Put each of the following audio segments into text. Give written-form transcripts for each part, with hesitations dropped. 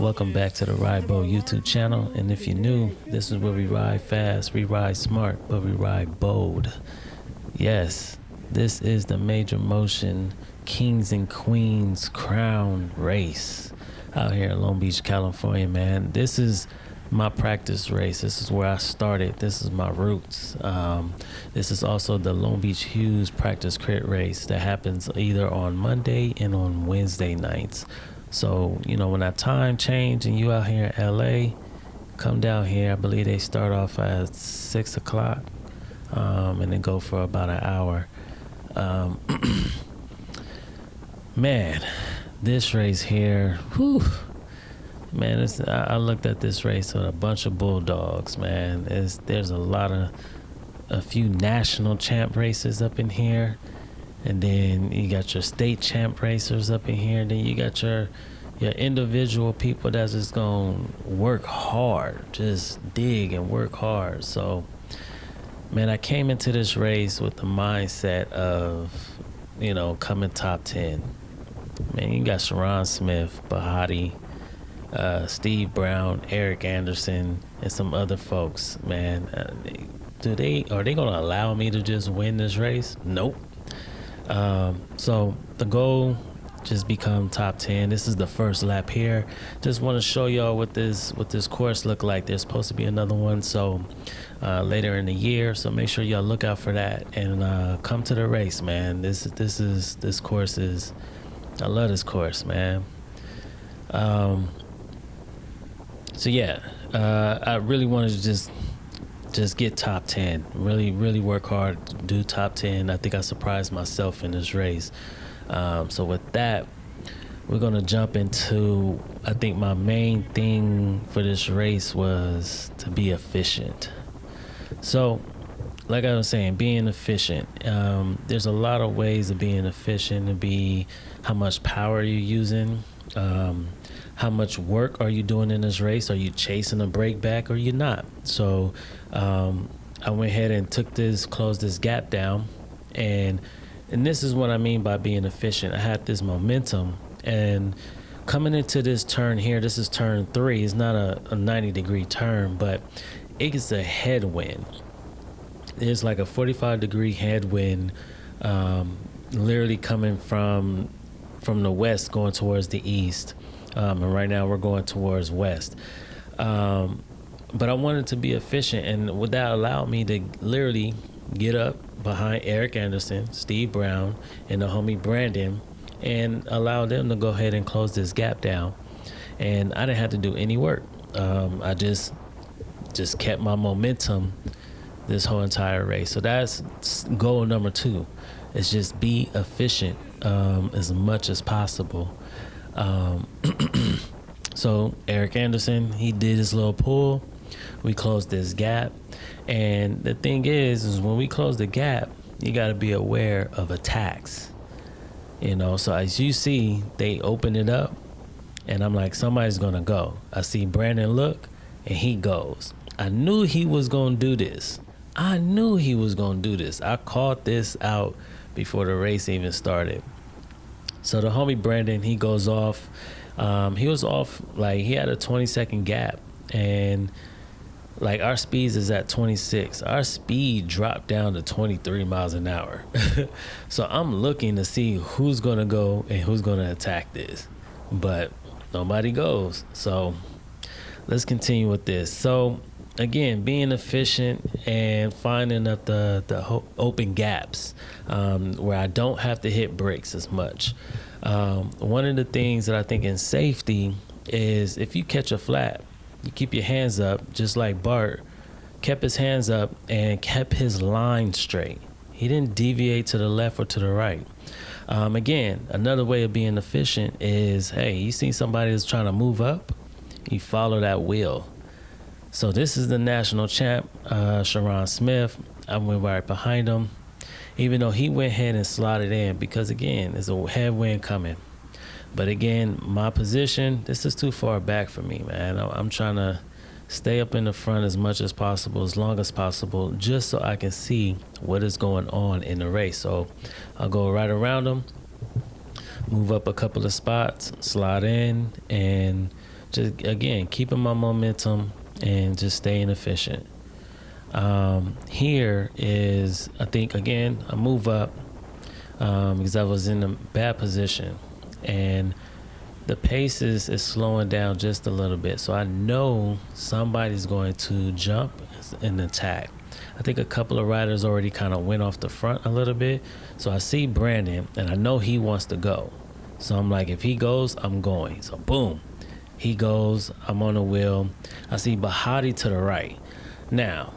welcome back to the Ridebold YouTube channel. And if you're new, this is where we ride fast, we ride smart, but we ride bold. Yes, this is the Major Motion Kings and Queens Crown Race out here in Long Beach, California, man. This is my practice race. This is where I started. This is my roots. This is also the Long Beach Hughes practice crit race that happens either on Monday and on Wednesday nights. So, you know, when that time change and you out here in LA, come down here. I believe they start off at 6 o'clock and then go for about an hour. Man, this race here, whew, man, I looked at this race with a bunch of bulldogs, man. There's a few national champ races up in here. And then you got your state champ racers up in here. And then you got your individual people that's just gonna work hard, just dig and work hard. So, man, I came into this race with the mindset of, you know, coming top 10. Man, you got Sharon Smith, Bahati, Steve Brown, Eric Anderson, and some other folks. Man, are they gonna allow me to just win this race? Nope. So the goal, just become top 10. This is the first lap here. Just want to show y'all what this course look like. There's supposed to be another one, so later in the year. So make sure y'all look out for that and come to the race, man. This course is, I love this course, man. So yeah, I really wanted to just get top 10, really work hard, do top 10. I think I surprised myself in this race. So with that, we're gonna jump into, I think my main thing for this race was to be efficient. So like I was saying, being efficient, there's a lot of ways of being efficient. To be how much power you're using, how much work are you doing in this race? Are you chasing a break back or you're not? So I went ahead and closed this gap down, and this is what I mean by being efficient. I had this momentum, and coming into this turn here, this is turn 3. It's not a 90-degree turn, but it's a headwind. It's like a 45-degree headwind, literally coming from the west going towards the east. And right now we're going towards west. But I wanted to be efficient, and would that allow me to literally get up behind Eric Anderson, Steve Brown, and the homie Brandon, and allow them to go ahead and close this gap down. And I didn't have to do any work. I just kept my momentum this whole entire race. So that's goal number 2. Is just be efficient as much as possible. So Eric Anderson, he did his little pull. We closed this gap. And the thing is when we close the gap, you got to be aware of attacks. You know, so as you see, they open it up, and I'm like, somebody's going to go. I see Brandon look, and he goes. I knew he was going to do this. I called this out before the race even started. So the homie Brandon, he goes off. He was off, like, he had a 20-second gap, and like our speeds is at 26. Our speed dropped down to 23 miles an hour. So I'm looking to see who's gonna go and who's gonna attack this, but nobody goes. So let's continue with this. So again, being efficient and finding up the open gaps where I don't have to hit brakes as much. One of the things that I think in safety is if you catch a flat, you keep your hands up, just like Bart kept his hands up and kept his line straight. He didn't deviate to the left or to the right. Again, another way of being efficient is, hey, you see somebody that's trying to move up, you follow that wheel. So this is the national champ, Sharon Smith. I went right behind him, even though he went ahead and slotted in because, again, there's a headwind coming. But again, my position, this is too far back for me, man. I'm trying to stay up in the front as much as possible, as long as possible, just so I can see what is going on in the race. So I'll go right around them, move up a couple of spots, slide in, and just again keeping my momentum and just staying efficient. Here is, I think, again, a move up because I was in a bad position, and the pace is slowing down just a little bit. So I know somebody's going to jump and attack. I think a couple of riders already kind of went off the front a little bit. So I see Brandon, and I know he wants to go. So I'm like, if he goes, I'm going. So boom, he goes. I'm on the wheel. I see Bahati to the right. Now,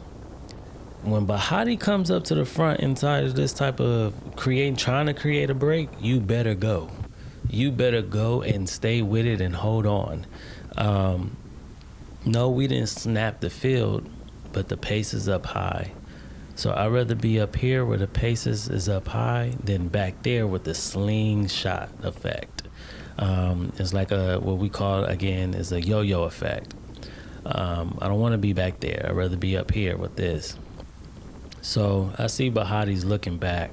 when Bahati comes up to the front inside of this type of trying to create a break, you better go. You better go and stay with it and hold on. No, we didn't snap the field, but the pace is up high. So I'd rather be up here where the pace is up high than back there with the slingshot effect. It's like what we call, again, is a yo-yo effect. I don't want to be back there. I'd rather be up here with this. So I see Bahati's looking back,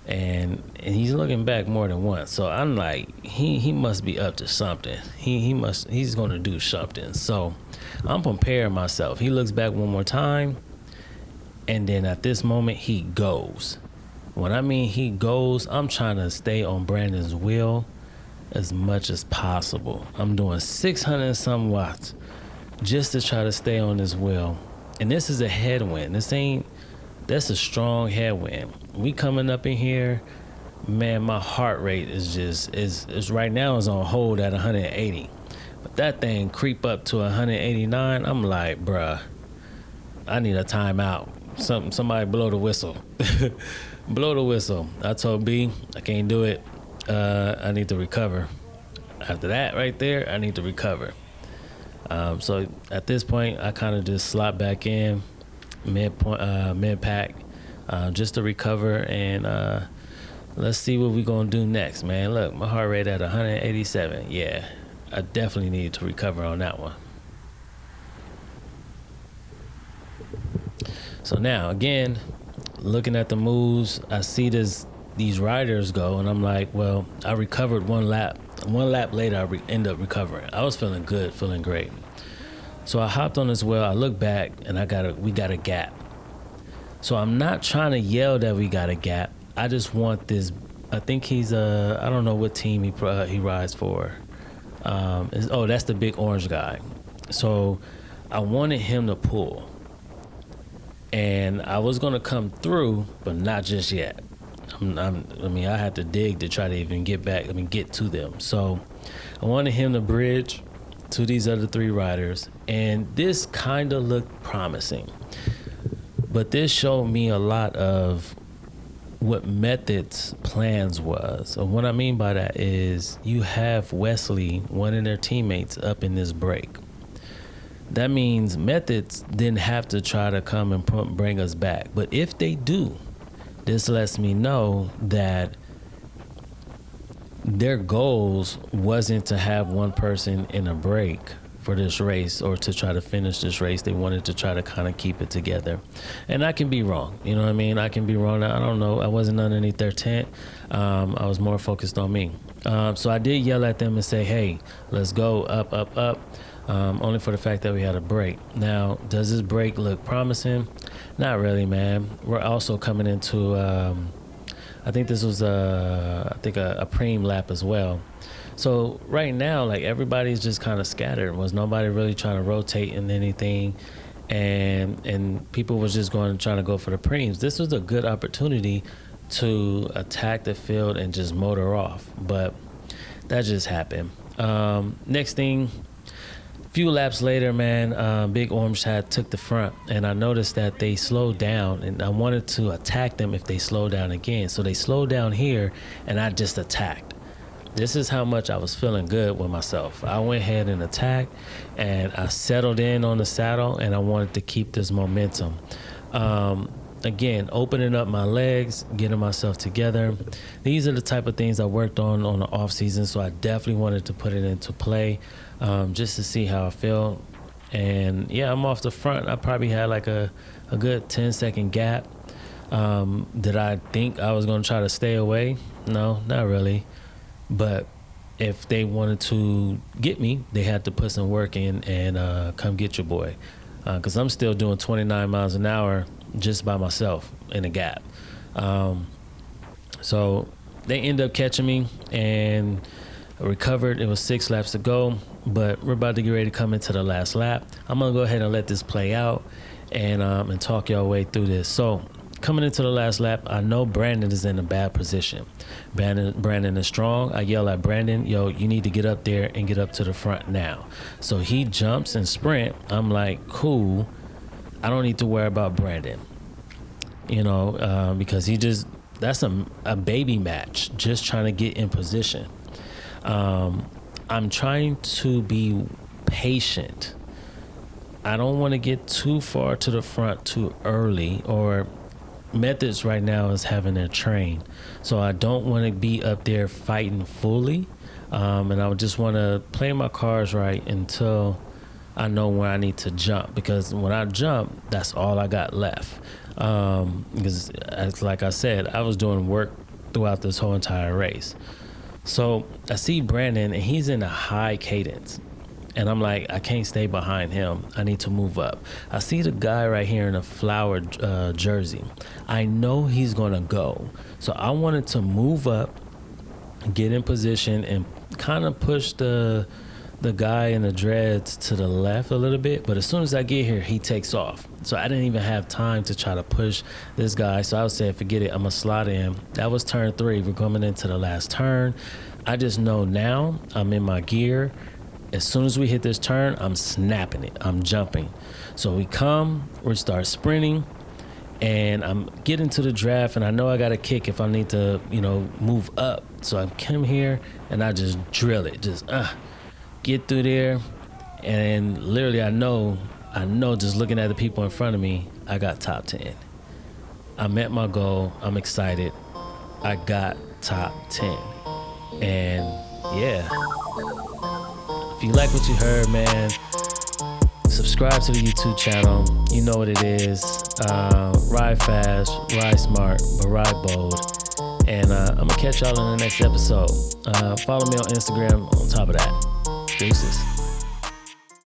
and he's looking back more than once. So I'm like, he must be up to something. He's going to do something. So I'm preparing myself. He looks back one more time, and then at this moment he goes. When I mean he goes, I'm trying to stay on Brandon's wheel as much as possible. I'm doing 600 and some watts just to try to stay on this wheel. And this is a headwind. That's a strong headwind. We coming up in here, man, my heart rate is right now is on hold at 180. But that thing creep up to 189, I'm like, bruh, I need a timeout. Somebody blow the whistle. Blow the whistle. I told B, I can't do it. I need to recover. After that right there, I need to recover. So at this point, I kind of just slot back in mid pack just to recover, and let's see what we're gonna do next, man. Look, my heart rate at 187. Yeah, I definitely need to recover on that one. So now again, looking at the moves, I see these riders go, and I'm like, well, I recovered one lap. One lap later, I end up recovering. I was feeling good, feeling great. So I hopped on this wheel. I look back, and we got a gap. So I'm not trying to yell that we got a gap. I just want this. I think he's I don't know what team he rides for. That's the big orange guy. So I wanted him to pull, and I was gonna come through, but not just yet. I had to dig to try to even get to them. So I wanted him to bridge to these other three riders, and this kind of looked promising. But this showed me a lot of what Method's plans was. And what I mean by that is you have Wesley, one of their teammates, up in this break. That means Methods didn't have to try to come and bring us back. But if they do, this lets me know that their goals wasn't to have one person in a break for this race or to try to finish this race. They wanted to try to kind of keep it together. And I can be wrong. You know what I mean? I can be wrong. I don't know. I wasn't underneath their tent. I was more focused on me. So I did yell at them and say, hey, let's go up, up, up. Only for the fact that we had a break. Now, does this break look promising? Not really, man. We're also coming into, I think this was a preem lap as well. So right now, like, everybody's just kind of scattered. Was nobody really trying to rotate in anything, and people was just trying to go for the preems. This was a good opportunity to attack the field and just motor off, but that just happened. Next thing. Few laps later, man, Big Orange took the front, and I noticed that they slowed down, and I wanted to attack them if they slow down again. So they slowed down here, and I just attacked. This is how much I was feeling good with myself. I went ahead and attacked, and I settled in on the saddle, and I wanted to keep this momentum. Again, opening up my legs, getting myself together. These are the type of things I worked on the off season, so I definitely wanted to put it into play just to see how I feel. And yeah, I'm off the front. I probably had like a good 10-second gap. Did I think I was going to try to stay away? No, not really. But if they wanted to get me, they had to put some work in and come get your boy. Because I'm still doing 29 miles an hour just by myself in a gap. So they end up catching me and recovered. It was 6 laps to go, but we're about to get ready to come into the last lap. I'm going to go ahead and let this play out and talk y'all way through this. So coming into the last lap, I know Brandon is in a bad position. Brandon is strong. I yell at Brandon, yo, you need to get up there and get up to the front now. So he jumps and sprint. I'm like, cool. I don't need to worry about Brandon, because that's a baby match, just trying to get in position. I'm trying to be patient. I don't want to get too far to the front too early, or Methods right now is having their train. So I don't want to be up there fighting fully. And I would just want to play my cards right until I know where I need to jump, because when I jump, that's all I got left. Because like I said, I was doing work throughout this whole entire race. So I see Brandon and he's in a high cadence. And I'm like, I can't stay behind him. I need to move up. I see the guy right here in a flower jersey. I know he's going to go. So I wanted to move up, get in position, and kind of push the guy in the dreads to the left a little bit. But as soon as I get here, he takes off. So I didn't even have time to try to push this guy. So I was saying, forget it. I'm going to slide in. That was turn 3. We're coming into the last turn. I just know now I'm in my gear. As soon as we hit this turn, I'm snapping it. I'm jumping. So we start sprinting, and I'm getting to the draft, and I know I got to kick if I need to, move up. So I come here, and I just drill it. Just get through there, and literally I know just looking at the people in front of me, I got top 10. I met my goal. I'm excited. I got top 10. And yeah. If you like what you heard, man, subscribe to the YouTube channel. You know what it is. Ride fast, ride smart, but ride bold. And I'm going to catch y'all in the next episode. Follow me on Instagram on top of that. Deuces.